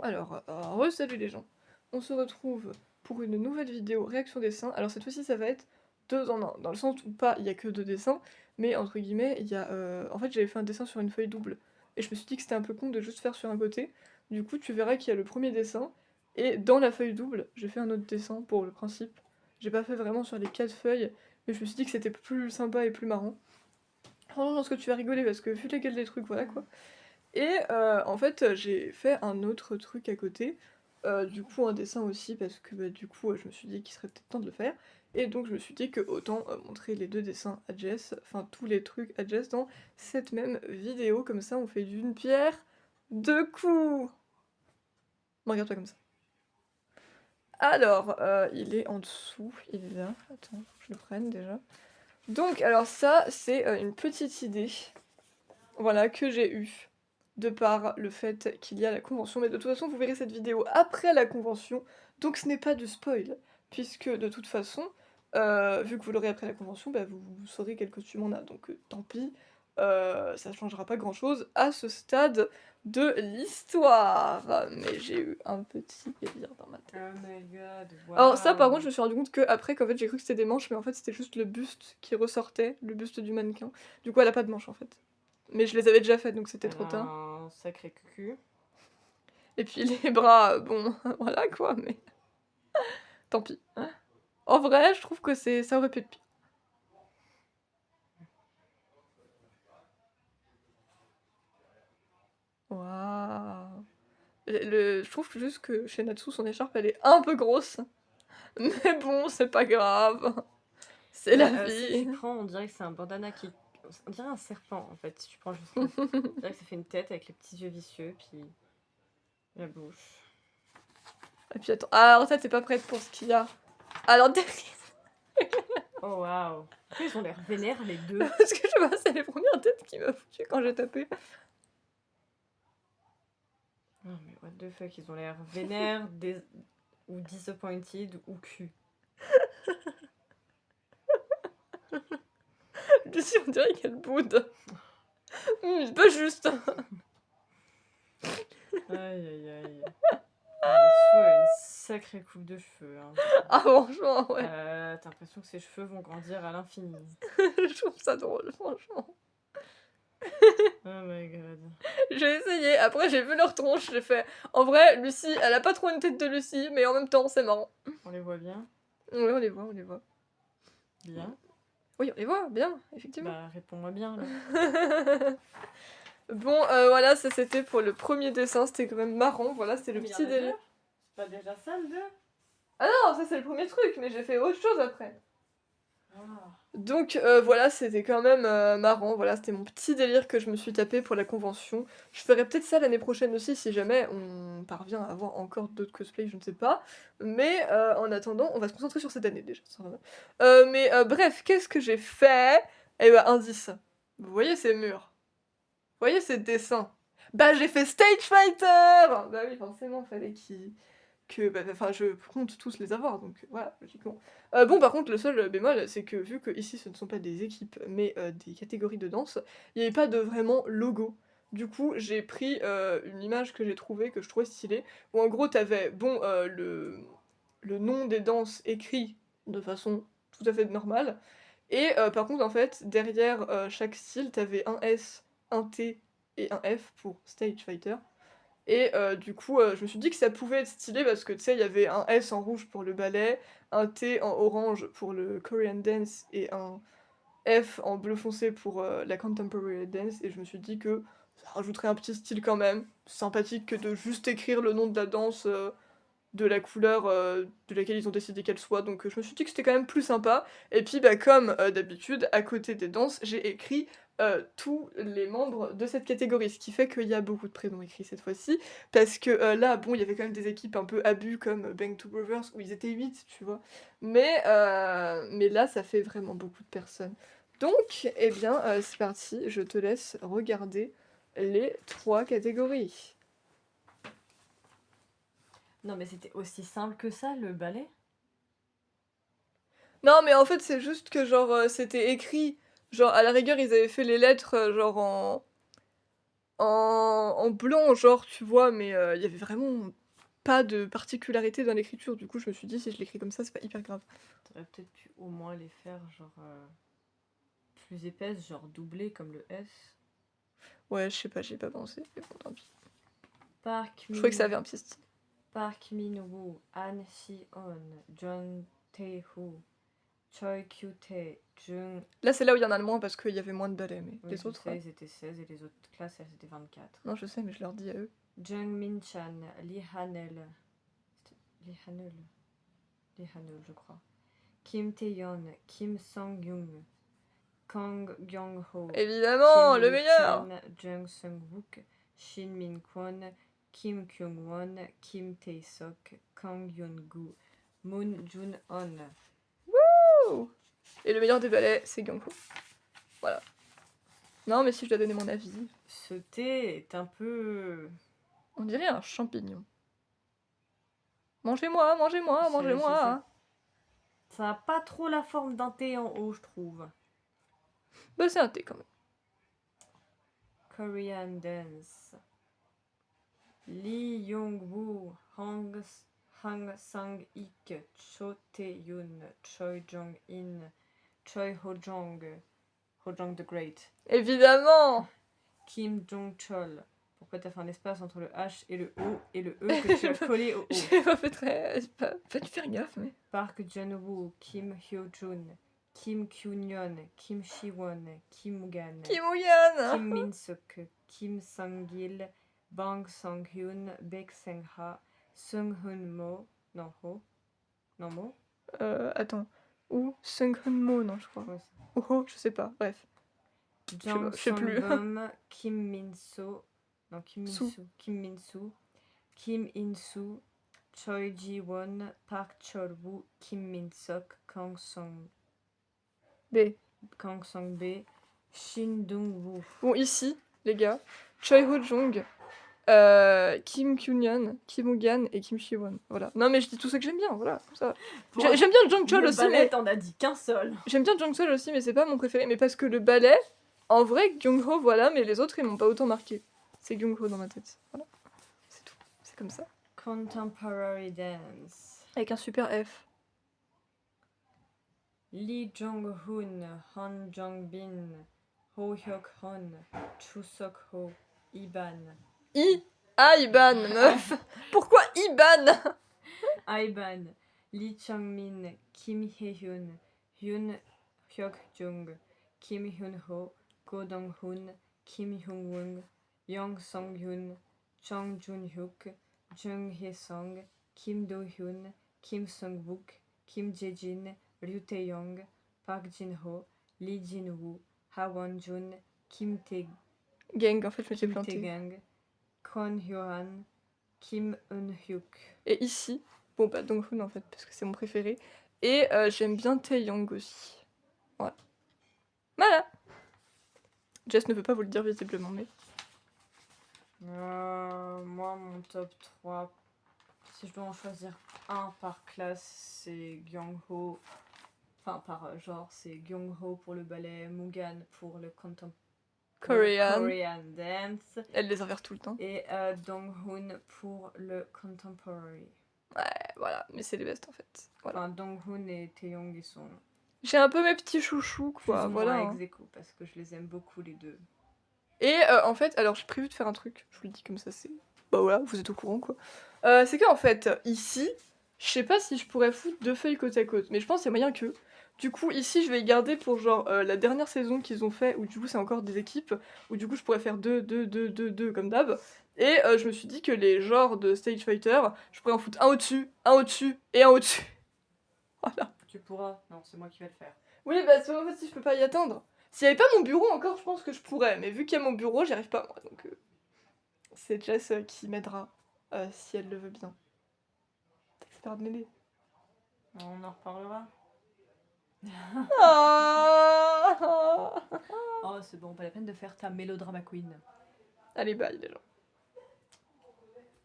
Alors, re-salut les gens. On se retrouve pour une nouvelle vidéo réaction dessin. Alors cette fois-ci ça va être 2 en 1, dans le sens où pas il y a que 2 dessins, mais entre guillemets il y a... En fait j'avais fait un dessin sur une feuille double, et je me suis dit que c'était un peu con de juste faire sur un côté. Du coup tu verras qu'il y a le premier dessin, et dans la feuille double j'ai fait un autre dessin pour le principe. J'ai pas fait vraiment sur les 4 feuilles, mais je me suis dit que c'était plus sympa et plus marrant. Franchement je pense que tu vas rigoler parce que vu les gueules des trucs, voilà quoi. Et en fait, j'ai fait un autre truc à côté, du coup un dessin aussi parce que, bah, du coup, je me suis dit qu'il serait peut-être temps de le faire et donc je me suis dit que autant, montrer les 2 dessins à Jess, enfin tous les trucs à Jess dans cette même vidéo, comme ça on fait d'une pierre 2 coups! Regarde-toi comme ça. Alors, il est en dessous, il est là, attends, faut que je le prenne déjà. Donc alors ça, c'est, une petite idée, voilà, que j'ai eue. De par le fait qu'il y a la convention, mais de toute façon vous verrez cette vidéo après la convention, donc ce n'est pas du spoil, puisque de toute façon, vu que vous l'aurez après la convention, bah vous saurez quel costume on a, donc tant pis, ça changera pas grand chose à ce stade de l'histoire, mais j'ai eu un petit délire dans ma tête. Oh my god, Alors ça par contre je waouh! me suis rendu compte qu'après qu'en fait j'ai cru que c'était des manches, mais en fait c'était juste le buste qui ressortait, le buste du mannequin, du coup elle a pas de manches en fait. Mais je les avais déjà faites donc c'était Elle trop a tard. un sacré cul. Et puis les bras, bon, voilà quoi, mais tant pis. En vrai, je trouve que ça aurait pu être pire. Waouh. Je trouve juste que chez Natsu, son écharpe, elle est un peu grosse. Mais bon, c'est pas grave. C'est la Si tu vie. prends, on dirait que c'est un bandana qui... On dirait un serpent en fait, si tu prends juste là. On dirait que ça fait une tête avec les petits yeux vicieux, puis la bouche. Et puis attends, ah, alors ça, t'es pas prête pour ce qu'il y a. Alors derrière, Oh waouh! Pourquoi ils ont l'air vénères les deux? parce que je vois, c'est les premières têtes qui m'a foutu quand j'ai tapé. Non mais what the fuck, ils ont l'air vénères, ou disappointed, ou cul. Lucie, on dirait qu'elle boude. C'est pas juste. Aïe aïe aïe. Les cheveux, une sacrée coupe de cheveux. Hein. Ah, franchement, ouais. T'as l'impression que ses cheveux vont grandir à l'infini. Je trouve ça drôle, franchement. Oh my god. J'ai essayé, après j'ai vu leur tronche, j'ai fait... En vrai, Lucie, elle a pas trop une tête de Lucie, mais en même temps, c'est marrant. On les voit bien? Ouais, on les voit, on les voit. Bien. Oui, on les voit, bien, effectivement. Bah réponds-moi bien là. Bon, voilà, ça c'était pour le premier dessin, c'était quand même marrant, voilà, c'était le Mais y en petit a délire. deux? C'est pas déjà ça le 2? Ah non, ça c'est le premier truc, mais j'ai fait autre chose après. Ah. Donc voilà, c'était quand même marrant, voilà, c'était mon petit délire que je me suis tapé pour la convention. Je ferai peut-être ça l'année prochaine aussi si jamais on parvient à avoir encore d'autres cosplays, je ne sais pas. Mais en attendant, on va se concentrer sur cette année déjà. Mais bref, qu'est-ce que j'ai fait? Eh ben, indice. Vous voyez ces murs? Vous voyez ces dessins? Bah j'ai fait Stage Fighter! Bah oui, forcément, fallait qu'il... Enfin, je compte tous les avoir, donc voilà, logiquement. Bon, par contre, le seul bémol, c'est que vu que ici ce ne sont pas des équipes, mais des catégories de danse, il n'y avait pas de vraiment logo. Du coup, j'ai pris une image que j'ai trouvée, que je trouvais stylée, où en gros, t'avais, bon, le nom des danses écrit de façon tout à fait normale, et par contre, en fait, derrière chaque style, t'avais un S, un T et un F pour Stage Fighter. Et du coup, je me suis dit que ça pouvait être stylé parce que, tu sais, il y avait un S en rouge pour le ballet, un T en orange pour le Korean dance et un F en bleu foncé pour la contemporary dance, et je me suis dit que ça rajouterait un petit style quand même, sympathique que de juste écrire le nom de la danse, de la couleur de laquelle ils ont décidé qu'elle soit, donc je me suis dit que c'était quand même plus sympa. Et puis bah comme d'habitude, à côté des danses, j'ai écrit tous les membres de cette catégorie, ce qui fait qu'il y a beaucoup de prénoms écrits cette fois-ci, parce que là, bon, il y avait quand même des équipes un peu abus comme Bang Two Brothers, où ils étaient 8, tu vois, mais là, ça fait vraiment beaucoup de personnes. Donc, eh bien, c'est parti, je te laisse regarder les 3 catégories. Non mais c'était aussi simple que ça le ballet? Non, mais en fait, c'est juste que genre, c'était écrit, genre à la rigueur, ils avaient fait les lettres, genre en blanc, genre, tu vois, mais il y avait vraiment pas de particularité dans l'écriture. Du coup, je me suis dit: «Si je l'écris comme ça, c'est pas hyper grave». T'aurais peut-être pu au moins les faire genre plus épaisses, genre doublées comme le S. Ouais, je sais pas, j'y ai pas pensé, mais bon, tant pis. Park Je trouvais que ça Min, avait un petit style. Park Min-woo, An Si-on, John Tae-hoo, Choi Kyu-tae, Jung... Là, c'est là où il y en a le moins parce qu'il y avait moins de balais, mais Oui, les je autres, sais, ils étaient 16 et les autres classes, elles étaient 24. non, je sais, mais je leur dis à eux. Jung Min-chan, Lee Han-el, Lee Han-el, Lee Han-el, je crois. Kim Tae-yeon, Kim Sang-young, Kang Kyung-ho, Évidemment, Kim le meilleur! Woo-chan, Jung Sung-wook, Shin Min-kwon, Kim Kyung-won, Kim Tae-sok, Kang Yeon-gu, Moon Jun-on. Ouh. Et le meilleur des balais, c'est Gyunko. Voilà. Non, mais si je dois donner mon avis, Ce thé est un peu... on dirait un champignon. Mangez-moi, mangez-moi, C'est- mangez-moi! Ça n'a pas trop la forme d'un thé en haut, je trouve. Bah, c'est un thé quand même. Korean Dance. Lee Young-woo, Hang Sang-ik, Cho Tae-yoon, Choi Jong-in, Choi Ho-jong, Ho-jong the Great, Évidemment! Kim Jong-chol. Pourquoi t'as fait un espace entre le H et le O et le E que tu as collé au O? J'ai pas fait très. J'ai pas dû faire gaffe, mais. Park Jun-woo, Kim Hyo-jun, Kim Kyun-yeon, Kim Shi-won, Kim Woo-gan, Kim Woo-yeon! Kim Min-suk, Kim Sang-gil, Bang Sang-hyun, Baek Sang-ha, Sung-hun-mo, non Ho, non Mo, Attends. Ou Sung-hun-mo, non, je crois. ouais, Oh, oh, je sais pas, bref. Jang je sais plus. Sang-bum, Kim Min-so, non Kim Soo. Min-soo, Kim Min-soo, Kim In-soo, Choi Ji-won, Park Chol-woo, Kim Min-suk, Kang B. Sang-bae, Shin Dong-woo. Bon, ici, les gars, Choi Ho-jong, Kim Kyun-yeon, Kim Woo-gan et Kim Shi-won. Voilà. Non, mais je dis tout ça que j'aime bien, voilà. Ça. Bon, J'aime bien Jung Chol le aussi, ballet, mais. t'en as dit qu'un seul. J'aime bien Jung Chol aussi, mais c'est pas mon préféré. Mais parce que le ballet, en vrai, Kyung-ho, voilà, mais les autres, ils m'ont pas autant marqué. C'est Kyung-ho dans ma tête. Voilà. C'est tout. C'est comme ça. Contemporary Dance. Avec un super F. Lee Jong-hoon, Han Jong-bin, Ho Hyuk-hon, Chu Sok-ho, Iban. Iban, meuf. Pourquoi Iban? Iban, Lee Chang-min, Kim Hye-hyun, Hyun Hyuk-jung, Kim Hyun-ho, Go Dong-hoon, Kim Hyung-woon, Young Song-hyun, Chung Jun-hyuk, Jung Hye-sung, Kim Do-hyun, Kim Sung-wook, Kim Jae-jin, Ryu Tae-young, Park Jin-ho, Lee Jin-woo, Ha Won-jun, Kim Gang, en fait, je me suis Kim plantée. Tae-gang, Kwon Hyo-han, Kim Eun-hyuk. Et ici, bon bah Dong-hoon en fait, parce que c'est mon préféré. Et j'aime bien Taeyong aussi. Voilà. Voilà. Jess ne veut pas vous le dire visiblement, mais. Moi, mon top 3, si je dois en choisir un par classe, c'est Gyung-ho. Enfin, par genre, c'est Gyung-ho pour le ballet, Mugan pour le Korean dance, Elle les inverse tout le temps. et Dong-hoon pour le contemporary. Ouais, voilà, mais c'est les best en fait. Voilà. Enfin, Dong-hoon et Taeyong, ils sont J'ai un peu mes petits chouchous, plus quoi. ou Voilà. moins Hein. ex aequo, parce que je les aime beaucoup les deux. Et en fait, alors j'ai prévu de faire un truc, je vous le dis comme ça, c'est. Bah voilà, vous êtes au courant quoi. C'est qu'en fait, ici, je sais pas si je pourrais foutre 2 feuilles côte à côte, mais je pense qu'il y a moyen que. Du coup, ici, je vais y garder pour genre la dernière saison qu'ils ont fait, où du coup, c'est encore des équipes, où du coup, je pourrais faire 2 comme d'hab. Et je me suis dit que les genres de Stage Fighter, je pourrais en foutre un au-dessus et un au-dessus. Voilà. Tu pourras. Non, c'est moi qui vais le faire. Oui, bah, c'est en fait, si je peux pas y atteindre. S'il y avait pas mon bureau encore, je pense que je pourrais, mais vu qu'il y a mon bureau, j'y arrive pas moi, donc c'est Jess qui m'aidera, si elle le veut bien. T'espères de m'aider. On en reparlera. Ah Oh, c'est bon, pas la peine de faire ta mélodrama queen. Allez, bye les gens.